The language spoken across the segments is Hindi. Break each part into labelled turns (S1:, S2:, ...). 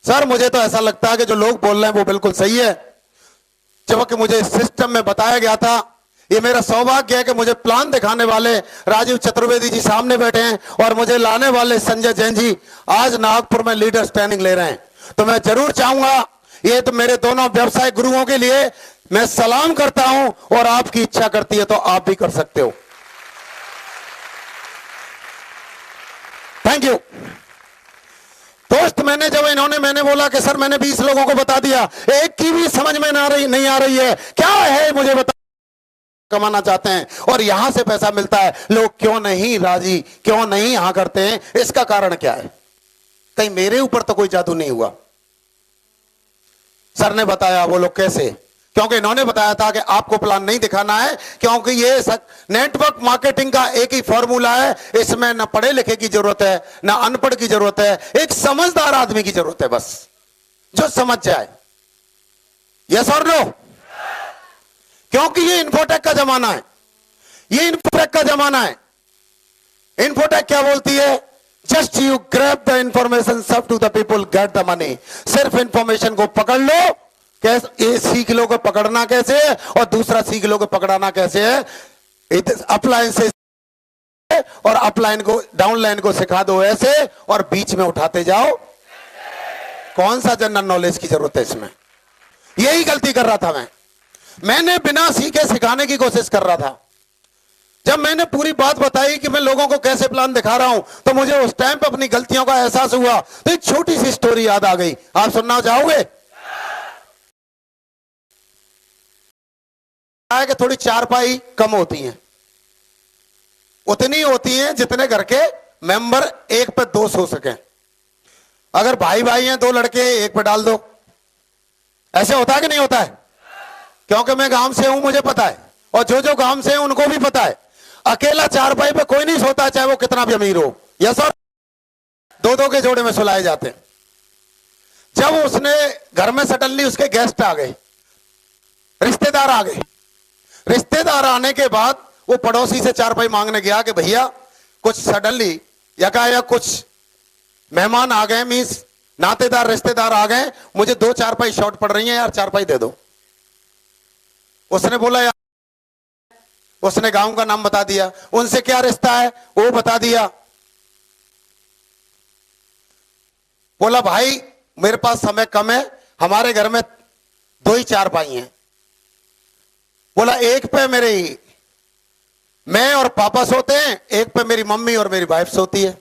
S1: सर मुझे तो ऐसा लगता है कि जो लोग बोल रहे हैं वो बिल्कुल सही है। जबकि मुझे इस सिस्टम में बताया गया था, ये मेरा सौभाग्य है कि मुझे प्लान दिखाने वाले राजीव चतुर्वेदी जी सामने बैठे हैं और मुझे लाने वाले संजय जैन जी आज नागपुर में लीडर्स ट्रेनिंग ले रहे हैं। तो मैं जरूर चाहूंगा, ये तो मेरे दोनों व्यवसायिक गुरुओं के लिए मैं सलाम करता हूं, और आपकी इच्छा करती है तो आप भी कर सकते हो। थैंक यू दोस्त। मैंने बोला कि सर मैंने 20 लोगों को बता दिया, एक की भी समझ में नहीं आ रही है, क्या है मुझे बता। कमाना चाहते हैं और यहां से पैसा मिलता है, लोग क्यों नहीं राजी, क्यों नहीं हाँ करते हैं, इसका कारण क्या है? कहीं मेरे ऊपर तो कोई जादू नहीं हुआ। सर ने बताया वो लोग कैसे, क्योंकि इन्होंने बताया था कि आपको प्लान नहीं दिखाना है, क्योंकि ये नेटवर्क मार्केटिंग का एक ही फॉर्मूला है, इसमें न पढ़े लिखे की जरूरत है न अनपढ़ की जरूरत है, एक समझदार आदमी की जरूरत है, बस जो समझ जाए। यस और नो? क्योंकि ये इन्फोटेक का जमाना है, ये इन्फोटेक का जमाना है। इन्फोटेक क्या बोलती है? Just you grab the information, serve to the people, get the money. सिर्फ इंफॉर्मेशन को पकड़ लो, कैसे ये सीख लो कि पकड़ना कैसे है, और दूसरा सीख लो कि पकड़ाना कैसे है। अपलाइन से और अपलाइन को डाउनलाइन को सिखा दो ऐसे, और बीच में उठाते जाओ। कौन सा जनरल नॉलेज की जरूरत है इसमें? यही गलती कर रहा था मैंने बिना सीखे सिखाने की कोशिश कर रहा था। जब मैंने पूरी बात बताई कि मैं लोगों को कैसे प्लान दिखा रहा हूं, तो मुझे उस टाइम पे अपनी गलतियों का एहसास हुआ। तो एक छोटी सी स्टोरी याद आ गई, आप सुनना चाहोगे? कि थोड़ी चारपाई कम होती हैं, उतनी होती हैं जितने घर के मेंबर एक पे 2 सो सके। अगर भाई भाई हैं 2 लड़के, एक पे डाल दो। ऐसे होता है कि नहीं होता है? क्योंकि मैं गांव से हूं, मुझे पता है, और जो गांव से हैं उनको भी पता है। अकेला चारपाई पे कोई नहीं सोता, चाहे वो कितना भी अमीर हो। Yes sir? 2-2 के जोड़े में सुलाए जाते हैं। जब उसने घर में सडनली उसके गेस्ट आ गए, रिश्तेदार आ गए, रिश्तेदार आने के बाद वो पड़ोसी से चारपाई मांगने गया कि भैया कुछ सडनली यकायक कुछ मेहमान आ गए, मींस नातेदार रिश्तेदार आ गए, मुझे 2 चारपाई शॉर्ट पड़ रही हैं यार, चारपाई दे दो। उसने बोला यार, उसने गांव का नाम बता दिया, उनसे क्या रिश्ता है वो बता दिया। बोला भाई मेरे पास समय कम है, हमारे घर में 2 ही चारपाई हैं। बोला एक पे मैं और पापा सोते हैं, एक पे मेरी मम्मी और मेरी वाइफ सोती है।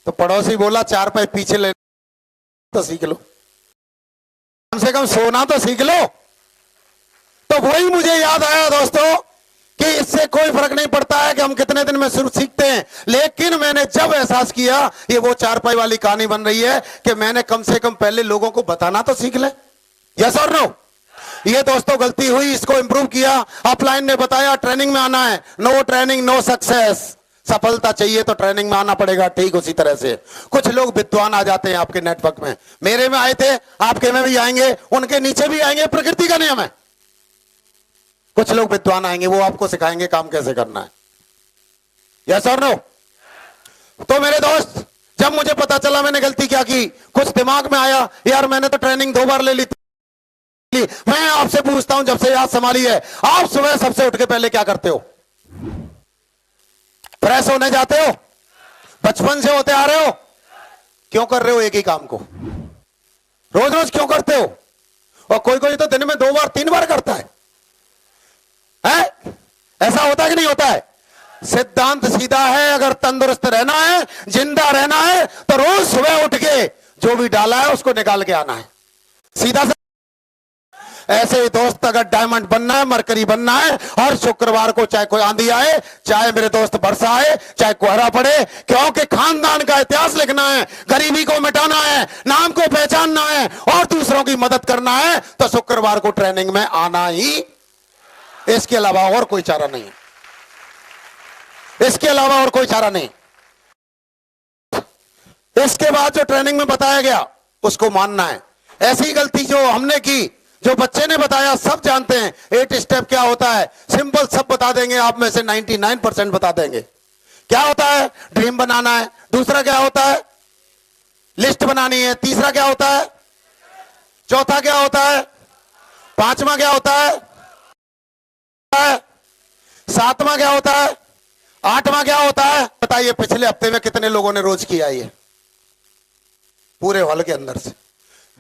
S1: तो पड़ोसी बोला चारपाई पीछे ले तो सीख लो, कम से कम सोना तो सीख लो। तो वही मुझे याद आया दोस्तों कि इससे कोई फर्क नहीं पड़ता है कि हम कितने दिन में शुरू सीखते हैं, लेकिन मैंने जब एहसास किया ये वो चारपाई वाली कहानी बन रही है कि मैंने कम से कम पहले लोगों को बताना तो सीख ले। यस और नो? ये दोस्तों गलती हुई, इसको इंप्रूव किया। अपलाइन ने बताया ट्रेनिंग में आना है, नो ट्रेनिंग नो सक्सेस। सफलता चाहिए तो ट्रेनिंग में आना पड़ेगा। ठीक उसी तरह से कुछ लोग विद्वान आ जाते हैं आपके नेटवर्क में, मेरे में आए थे, आपके में भी आएंगे, उनके नीचे भी आएंगे, प्रकृति का नियम है। कुछ लोग विद्वान आएंगे, वो आपको सिखाएंगे काम कैसे करना है। यस और नो? तो मेरे दोस्त, जब मुझे पता चला मैंने गलती क्या की, कुछ दिमाग में आया यार मैंने तो ट्रेनिंग 2 बार ले ली थी। मैं आपसे पूछता हूं, जब से याद संभाली है, आप सुबह सबसे उठ के पहले क्या करते हो? फ्रेश होने जाते हो? बचपन से होते आ रहे हो? क्यों कर रहे हो एक ही काम को? रोज रोज क्यों करते हो? और कोई कोई तो दिन में 2 बार 3 बार करता है। ऐसा होता है कि नहीं होता है? सिद्धांत सीधा है, अगर तंदुरुस्त रहना है, जिंदा रहना है, तो रोज सुबह उठ के जो भी डाला है उसको निकाल के आना है। सीधा सा। ऐसे ही दोस्त, अगर डायमंड बनना है, मरकरी बनना है, हर शुक्रवार को चाहे कोई आंधी आए, चाहे मेरे दोस्त वर्षा आए, चाहे कोहरा पड़े, क्योंकि खानदान का इतिहास लिखना है, गरीबी को मिटाना है, नाम को पहचानना है और दूसरों की मदद करना है, तो शुक्रवार को ट्रेनिंग में आना ही, इसके अलावा और कोई चारा नहीं है। इसके अलावा और कोई चारा नहीं। इसके बाद जो ट्रेनिंग में बताया गया उसको मानना है। ऐसी गलती जो हमने की, जो बच्चे ने बताया, सब जानते हैं 8 स्टेप क्या होता है, सिंपल सब बता देंगे, आप में से 99% बता देंगे। क्या होता है? ड्रीम बनाना है। दूसरा क्या होता है? लिस्ट बनानी है। तीसरा क्या होता है? चौथा क्या होता है? पांचवा क्या होता है? सातवां क्या होता है? आठवां क्या होता है? बताइए पिछले हफ्ते में कितने लोगों ने रोज किया ये? पूरे हॉल के अंदर से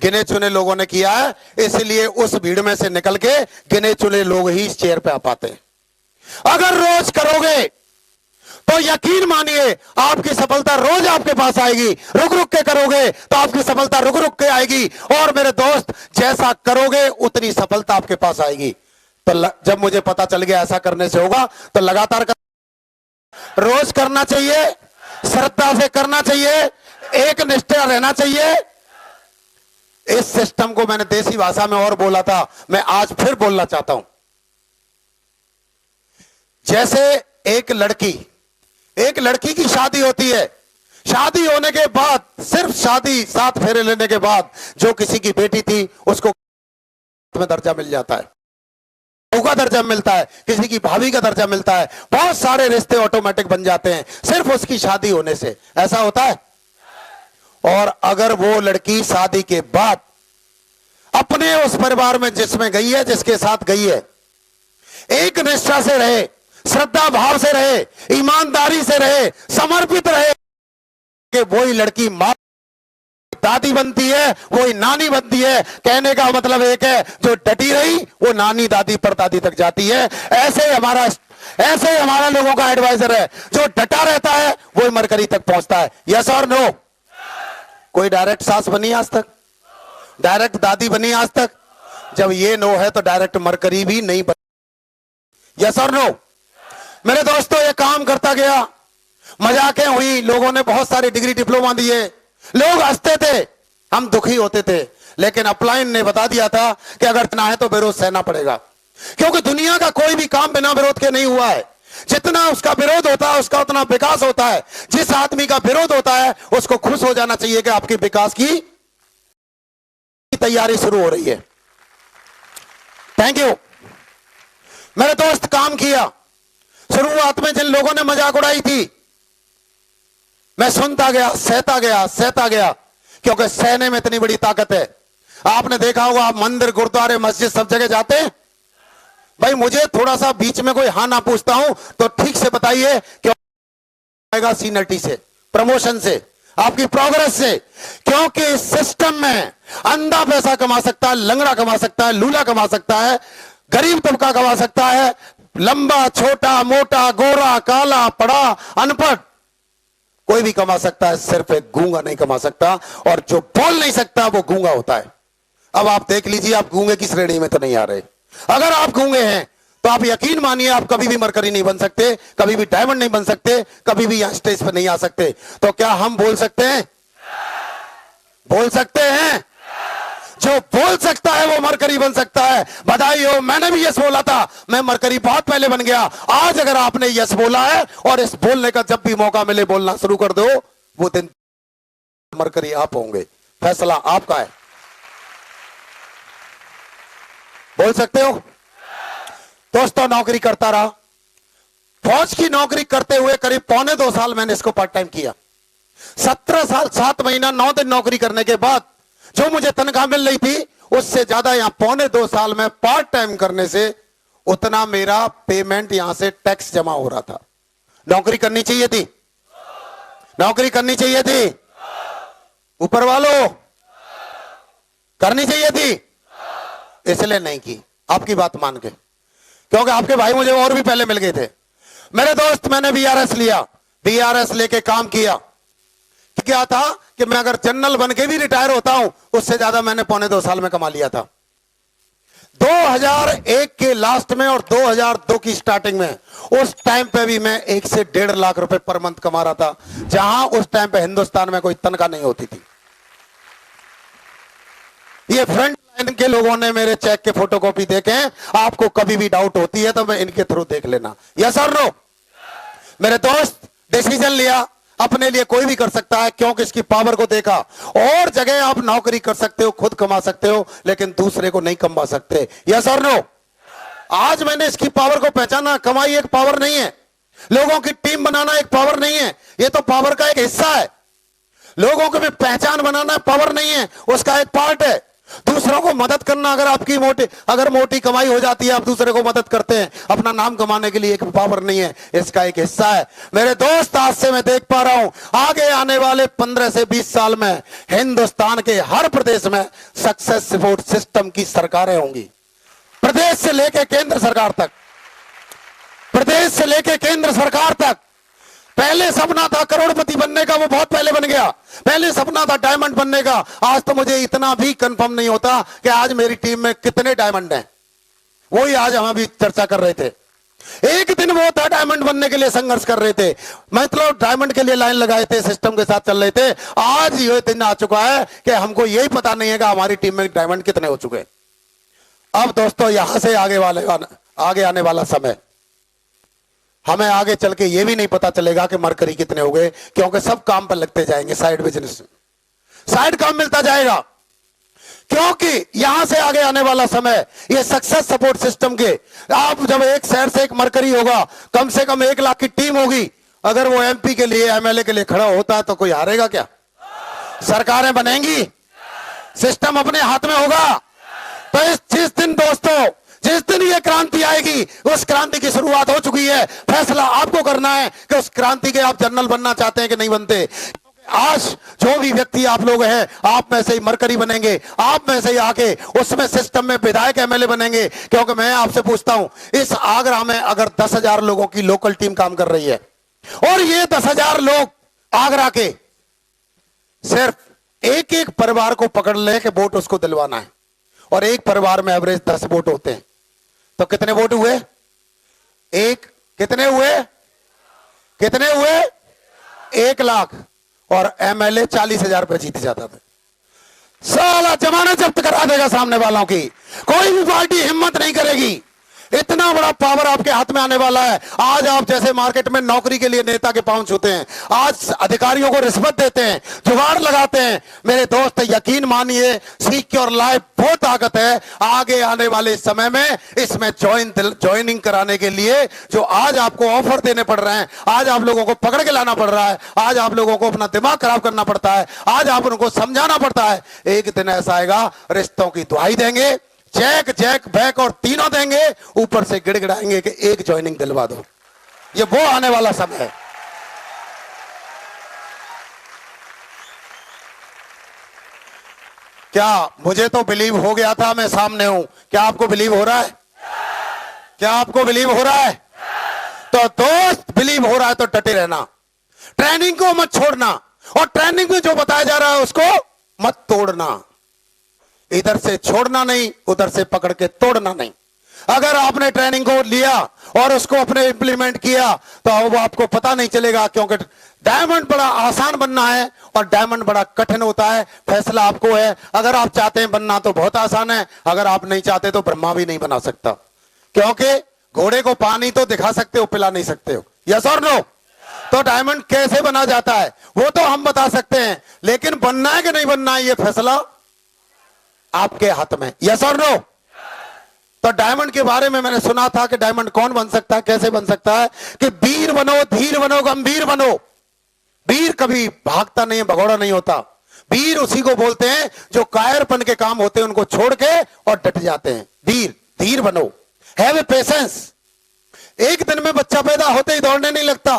S1: गिने चुने लोगों ने किया है, इसलिए उस भीड़ में से निकल के गिने चुने लोग ही इस चेयर पे आ पाते हैं। अगर रोज करोगे तो यकीन मानिए आपकी सफलता रोज आपके पास आएगी। रुक रुक के करोगे तो आपकी सफलता रुक रुक के आएगी। और मेरे दोस्त, जैसा करोगे उतनी सफलता आपके पास आएगी। तो जब मुझे पता चल गया ऐसा करने से होगा, तो लगातार रोज करना चाहिए, श्रद्धा से करना चाहिए, एक निष्ठा रहना चाहिए। इस सिस्टम को मैंने देसी भाषा में और बोला था, मैं आज फिर बोलना चाहता हूं। जैसे एक लड़की की शादी होती है, शादी होने के बाद, सिर्फ शादी 7 फेरे लेने के बाद जो किसी की बेटी थी उसको में दर्जा मिल जाता है, बहू का दर्जा मिलता है, किसी की भाभी का दर्जा मिलता है, बहुत सारे रिश्ते ऑटोमेटिक बन जाते हैं सिर्फ उसकी शादी होने से। ऐसा होता है। और अगर वो लड़की शादी के बाद अपने उस परिवार में जिसमें गई है, जिसके साथ गई है, एक निष्ठा से रहे, श्रद्धा भाव से रहे, ईमानदारी से रहे, समर्पित रहे, कि वही लड़की मां दादी बनती है, वही नानी बनती है। कहने का मतलब एक है, जो डटी रही वो नानी दादी परदादी तक जाती है। ऐसे हमारा लोगों का एडवाइजर है, जो डटा रहता है वही मरकरी तक पहुंचता है। यस और नो? कोई डायरेक्ट सास बनी आज तक? डायरेक्ट दादी बनी आज तक? जब ये नो है तो डायरेक्ट मरकरी भी नहीं बनी। यस और नो? मेरे दोस्तों, ये काम करता गया, मजाकें हुई, लोगों ने बहुत सारी डिग्री डिप्लोमा दिए, लोग हंसते थे, हम दुखी होते थे, लेकिन अपलाइन ने बता दिया था कि अगर इतना है तो विरोध सहना पड़ेगा। क्योंकि दुनिया का कोई भी काम बिना विरोध के नहीं हुआ है। जितना उसका विरोध होता है उसका उतना विकास होता है। जिस आदमी का विरोध होता है उसको खुश हो जाना चाहिए कि आपके विकास की तैयारी शुरू हो रही है। Thank you. मेरे दोस्त, काम किया। शुरुआत में जिन लोगों ने मजाक उड़ाई थी, मैं सुनता गया, सहता गया, क्योंकि सहने में इतनी बड़ी ताकत है। आपने देखा होगा, आप मंदिर, गुरुद्वारे, मस्जिद सब जगह जाते हैं। भाई मुझे थोड़ा सा बीच में कोई हाँ ना पूछता हूं तो ठीक से बताइए, क्यों आएगा? सीनियरिटी से, प्रमोशन से, आपकी प्रोग्रेस से। क्योंकि इस सिस्टम में अंधा पैसा कमा सकता है, लंगड़ा कमा सकता है, लूला कमा सकता है, गरीब तबका कमा सकता है, लंबा, छोटा, मोटा, गोरा, काला, पढ़ा, अनपढ़, कोई भी कमा सकता है। सिर्फ एक गूंगा नहीं कमा सकता, और जो बोल नहीं सकता वो गूंगा होता है। अब आप देख लीजिए, आप गूंगे की श्रेणी में तो नहीं आ रहे। अगर आप गूंगे हैं तो आप यकीन मानिए आप कभी भी मरकरी नहीं बन सकते, कभी भी डायमंड नहीं बन सकते, कभी भी यहां स्टेज पर नहीं आ सकते। तो क्या हम बोल सकते हैं? बोल सकते हैं? जो बोल सकता है वो मरकरी बन सकता है। बधाई हो, मैंने भी यस बोला था, मैं मरकरी बहुत पहले बन गया। आज अगर आपने यस बोला है और इस बोलने का जब भी मौका मिले बोलना शुरू कर दो, वो दिन मरकरी आप होंगे। फैसला आपका है। बोल सकते हो? दोस्तों, नौकरी करता रहा। फौज की नौकरी करते हुए करीब 1.25 साल मैंने इसको पार्ट टाइम किया। 17 साल 7 महीना 9 दिन नौकरी करने के बाद जो मुझे तनख्वाह मिल रही थी, उससे ज्यादा यहां 1.25 साल में पार्ट टाइम करने से उतना मेरा पेमेंट यहां से टैक्स जमा हो रहा था। नौकरी करनी चाहिए थी? नौकरी करनी चाहिए थी? ऊपर वालों, करनी चाहिए थी? इसलिए नहीं की, आपकी बात मान के, क्योंकि आपके भाई मुझे और भी पहले मिल गए थे। मेरे दोस्त, मैंने बीआरएस लिया, बीआरएस लेके काम किया। क्या था कि मैं अगर जनरल बन के भी रिटायर होता हूं, उससे ज्यादा मैंने 1.25 साल में कमा लिया था। 2001 के लास्ट में और 2002 की स्टार्टिंग में, उस टाइम पे भी मैं 1 से 1.5 लाख रुपए पर मंथ कमा रहा था, जहां उस टाइम पे हिंदुस्तान में कोई तनख्वाह नहीं होती थी। ये फ्रंट लाइन के लोगों ने मेरे चेक के फोटोकॉपी देखे हैं। आपको कभी भी डाउट होती है तो मैं इनके थ्रू देख लेना। यस और नो? मेरे दोस्त, डिसीजन लिया, अपने लिए कोई भी कर सकता है, क्योंकि इसकी पावर को देखा। और जगह आप नौकरी कर सकते हो, खुद कमा सकते हो, लेकिन दूसरे को नहीं कमा सकते। यस और नो? आज मैंने इसकी पावर को पहचाना। कमाई एक पावर नहीं है, लोगों की टीम बनाना एक पावर नहीं है, ये तो पावर का एक हिस्सा है। लोगों को भी पहचान बनाना पावर नहीं है, उसका एक पार्ट है। दूसरों को मदद करना, अगर आपकी मोटी कमाई हो जाती है, आप दूसरे को मदद करते हैं अपना नाम कमाने के लिए, एक पावर नहीं है, इसका एक हिस्सा है। मेरे दोस्त, आज से मैं देख पा रहा हूं आगे आने वाले 15 से 20 साल में हिंदुस्तान के हर प्रदेश में सक्सेस सपोर्ट सिस्टम की सरकारें होंगी। प्रदेश से लेकर केंद्र सरकार तक, प्रदेश से लेकर केंद्र सरकार तक। पहले सपना था करोड़पति बनने का, वो बहुत पहले बन गया। पहले सपना था डायमंड बनने का, आज तो मुझे इतना भी कंफर्म नहीं होता कि आज मेरी टीम में कितने डायमंड हैं। वही आज हम अभी चर्चा कर रहे थे। एक दिन वो था डायमंड बनने के लिए संघर्ष कर रहे थे, मतलब डायमंड के लिए लाइन लगाए थे, सिस्टम के साथ चल रहे थे। आज ये दिन आ चुका है कि हमको यही पता नहीं है कि हमारी टीम में डायमंड कितने हो चुके। अब दोस्तों, यहां से आगे आने वाला समय हमें आगे चल के ये भी नहीं पता चलेगा कि मरकरी कितने हो गए, क्योंकि सब काम पर लगते जाएंगे, साइड बिजनेस, साइड काम मिलता जाएगा। क्योंकि यहां से आगे आने वाला समय ये सक्सेस सपोर्ट सिस्टम के, आप जब एक शहर से एक मरकरी होगा, कम से कम 1 लाख की टीम होगी, अगर वो एमपी के लिए, एमएलए के लिए खड़ा होता है तो कोई हारेगा क्या? सरकारें बनेंगी, सिस्टम अपने हाथ में होगा। तो जिस दिन दोस्तों, जिस दिन ये क्रांति आएगी, उस क्रांति की शुरुआत हो चुकी है। फैसला आपको करना है कि उस क्रांति के आप जनरल बनना चाहते हैं कि नहीं बनते। आज जो भी व्यक्ति आप लोग हैं, आप में से ही मरकरी बनेंगे, आप में से ही आके उसमें सिस्टम में विधायक एमएलए बनेंगे। क्योंकि मैं आपसे पूछता हूं, इस आगरा में अगर 10,000 लोगों की लोकल टीम काम कर रही है और ये 10,000 लोग आगरा के सिर्फ एक एक परिवार को पकड़ ले कि वोट उसको दिलवाना है, और एक परिवार में एवरेज 10 वोट होते हैं, तो कितने वोट हुए? कितने हुए? 1 लाख। और एमएलए 40,000 रुपए जीत जाता था। साला जमाना जब्त करा देगा सामने वालों की, कोई भी पार्टी हिम्मत नहीं करेगी। इतना बड़ा पावर आपके हाथ में आने वाला है। आज आप जैसे मार्केट में नौकरी के लिए नेता के पांव छूते हैं, आज अधिकारियों को रिश्वत देते हैं, जुगाड़ लगाते हैं, मेरे दोस्त यकीन मानिए, सिक्योर लाइफ वो ताकत है आगे आने वाले समय में इसमें ज्वाइनिंग कराने के लिए। जो आज आपको ऑफर देने पड़ रहे हैं, आज आप लोगों को पकड़ के लाना पड़ रहा है, आज आप लोगों को अपना दिमाग खराब करना पड़ता है, आज आप उनको समझाना पड़ता है। एक दिन ऐसा आएगा, रिश्तों की दुहाई देंगे, चेक बैक और तीनों देंगे, ऊपर से गिड़गिड़ाएंगे कि एक ज्वाइनिंग दिलवा दो। ये वो आने वाला समय है। क्या मुझे तो बिलीव हो गया था, मैं सामने हूं, क्या आपको बिलीव हो रहा है? क्या आपको बिलीव हो रहा है? तो दोस्त, बिलीव हो रहा है तो डटे रहना, ट्रेनिंग को मत छोड़ना, और ट्रेनिंग में जो बताया जा रहा है उसको मत तोड़ना। इधर से छोड़ना नहीं, उधर से पकड़ के तोड़ना नहीं। अगर आपने ट्रेनिंग को लिया और उसको अपने इंप्लीमेंट किया तो वो आपको पता नहीं चलेगा, क्योंकि डायमंड बड़ा आसान बनना है और डायमंड बड़ा कठिन होता है। फैसला आपको है। अगर आप चाहते हैं बनना तो बहुत आसान है, अगर आप नहीं चाहते तो ब्रह्मा भी नहीं बना सकता, क्योंकि घोड़े को पानी तो दिखा सकते हो, पिला नहीं सकते हो। यस और नो? तो डायमंड कैसे बना जाता है वो तो हम बता सकते हैं, लेकिन बनना है कि नहीं बनना है ये फैसला आपके हाथ में। यस और नो? तो डायमंड के बारे में मैंने सुना था कि डायमंड कौन बन सकता है, कैसे बन सकता है, कि वीर बनो, धीर बनो, गंभीर बनो। वीर कभी भागता नहीं है, भगोड़ा नहीं होता। वीर उसी को बोलते हैं जो कायरपन के काम होते हैं उनको छोड़ के और डट जाते हैं। वीर, धीर बनो, हैव ए पेशेंस। एक दिन में बच्चा पैदा होते ही दौड़ने नहीं लगता।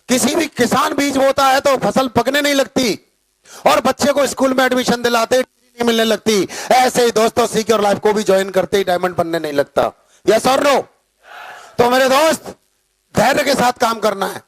S1: किसी भी किसान बीज बोता है तो फसल पकने नहीं लगती, और बच्चे को स्कूल में एडमिशन दिलाते नहीं मिलने लगती। ऐसे ही दोस्तों, सिक्योर लाइफ को भी ज्वाइन करते ही डायमंड बनने नहीं लगता। यस और नो? तो मेरे दोस्त, धैर्य के साथ काम करना है।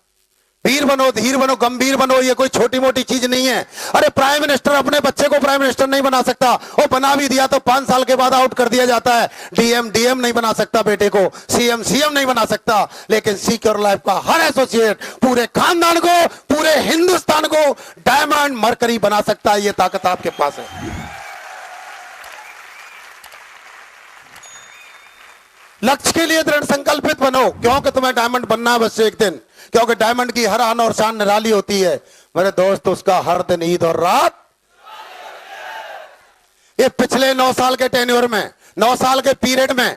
S1: वीर बनो, धीर बनो, गंभीर बनो, ये कोई छोटी मोटी चीज नहीं है। अरे प्राइम मिनिस्टर अपने बच्चे को प्राइम मिनिस्टर नहीं बना सकता, वो बना भी दिया तो 5 साल के बाद आउट कर दिया जाता है। डीएम नहीं बना सकता बेटे को, सीएम नहीं बना सकता, लेकिन सिक्योर लाइफ का हर एसोसिएट पूरे खानदान को, पूरे हिंदुस्तान को डायमंड मरकरी बना सकता है। ये ताकत आपके पास है। लक्ष्य के लिए दृढ़ संकल्पित बनो, क्योंकि तुम्हें डायमंड बनना है बस एक दिन। क्योंकि डायमंड की हर आन और शान निराली होती है मेरे दोस्त, उसका हर दिन ईद और रात। ये पिछले 9 साल के टेन्योर में, 9 साल के पीरियड में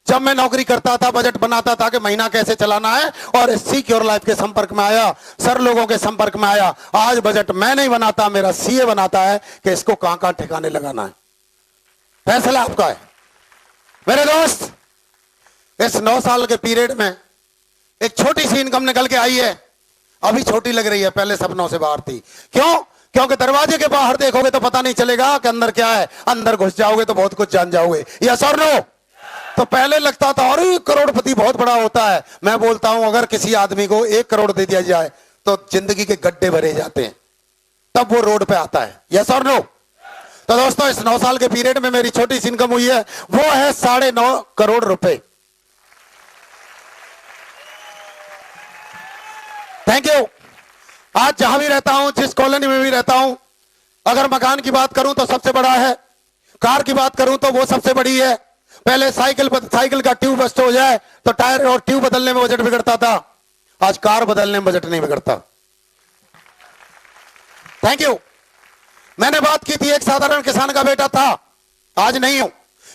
S1: जब मैं नौकरी करता था बजट बनाता था कि महीना कैसे चलाना है, और इस सिक्योर लाइफ के संपर्क में आया, सर लोगों के संपर्क में आया। आज बजट मैं नहीं बनाता, मेरा सीए बनाता है कि इसको कहां कहां ठिकाने लगाना है। फैसला आपका है। मेरे दोस्त, इस 9 साल के पीरियड में एक छोटी सी इनकम निकल के आई है। अभी छोटी लग रही है, पहले सपनों से बाहर थी। क्यों? क्योंकि दरवाजे के बाहर देखोगे तो पता नहीं चलेगा कि अंदर क्या है, अंदर घुस जाओगे तो बहुत कुछ जान जाओगे। यस और नो? तो पहले लगता था अरे करोड़पति बहुत बड़ा होता है। मैं बोलता हूं अगर किसी आदमी को 1 करोड़ दे दिया जाए तो जिंदगी के गड्ढे भरे जाते हैं, तब वो रोड पे आता है। यस और नो? तो दोस्तों, इस 9 साल के पीरियड में मेरी छोटी सी इनकम हुई है, वो है 9.5 करोड़ रुपए। Thank you. आज जहां भी रहता हूं, जिस कॉलोनी में भी रहता हूं, अगर मकान की बात करूं तो सबसे बड़ा है, कार की बात करूं तो वो सबसे बड़ी है। पहले साइकिल का ट्यूब बस्ट हो जाए तो टायर और ट्यूब बदलने में बजट बिगड़ता था, आज कार बदलने में बजट नहीं बिगड़ता। Thank you. मैंने बात की थी एक साधारण किसान का बेटा था, आज नहीं हूं,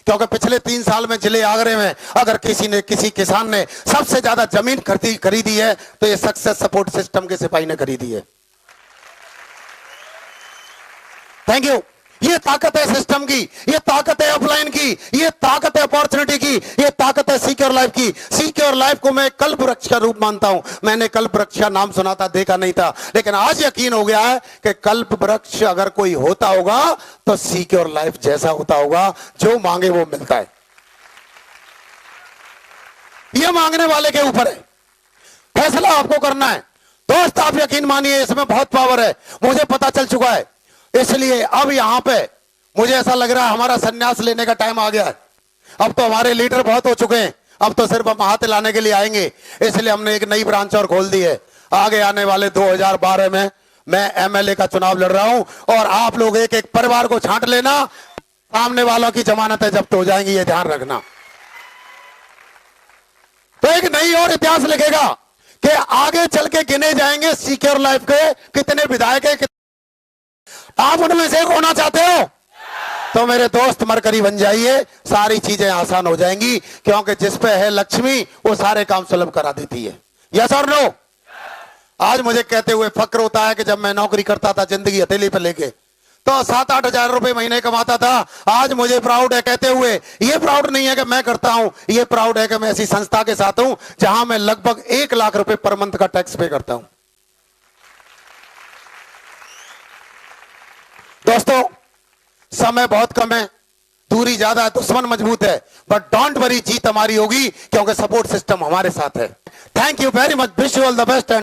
S1: क्योंकि पिछले 3 साल में जिले आगरे में अगर किसी किसान ने सबसे ज्यादा जमीन खरीदी है तो ये सक्सेस सपोर्ट सिस्टम के सिपाही ने खरीदी है। Thank you. ये ताकत है सिस्टम की, ये ताकत है अपलाइन की, ये ताकत है अपॉर्चुनिटी की, ये ताकत है सिक्योर लाइफ की। सिक्योर लाइफ को मैं कल्प वृक्ष का रूप मानता हूं। मैंने कल्प वृक्ष का नाम सुना था, देखा नहीं था, लेकिन आज यकीन हो गया है कि कल्प वृक्ष अगर कोई होता होगा तो सिक्योर लाइफ जैसा होता होगा, जो मांगे वो मिलता है। ये मांगने वाले के ऊपर है, फैसला आपको करना है। दोस्त, आप यकीन मानिए इसमें बहुत पावर है, मुझे पता चल चुका है। इसलिए अब यहां पे मुझे ऐसा लग रहा है हमारा संन्यास लेने का टाइम आ गया है। अब तो हमारे लीडर बहुत हो चुके हैं, अब तो सिर्फ हम हाथ लाने के लिए आएंगे। इसलिए हमने एक नई ब्रांच और खोल दी है। आगे आने वाले 2012 में मैं एमएलए का चुनाव लड़ रहा हूं, और आप लोग एक एक परिवार को छांट लेना, सामने वालों की जमानतें जब्त हो जाएंगी, ये ध्यान रखना। तो एक नई और इतिहास लिखेगा कि आगे चल के गिने जाएंगे सिक्योर लाइफ के कितने विधायक है। आप उनमें से होना चाहते हो तो मेरे दोस्त मरकरी बन जाइए, सारी चीजें आसान हो जाएंगी, क्योंकि जिस पे है लक्ष्मी वो सारे काम सुलभ करा देती है। यस और नो? आज मुझे कहते हुए फक्र होता है कि जब मैं नौकरी करता था जिंदगी हथेली पे लेके तो 7-8 हजार रुपए महीने कमाता था। आज मुझे प्राउड है कहते हुए, ये प्राउड नहीं है कि मैं करता हूं, ये प्राउड है कि मैं ऐसी संस्था के साथ हूं जहां मैं लगभग 1 लाख रुपए पर मंथ का टैक्स पे करता हूं। दोस्तों, समय बहुत कम है, दूरी ज्यादा है, दुश्मन मजबूत है, बट डोंट वरी, जीत हमारी होगी, क्योंकि सपोर्ट सिस्टम हमारे साथ है। Thank you very much, wish you all the best.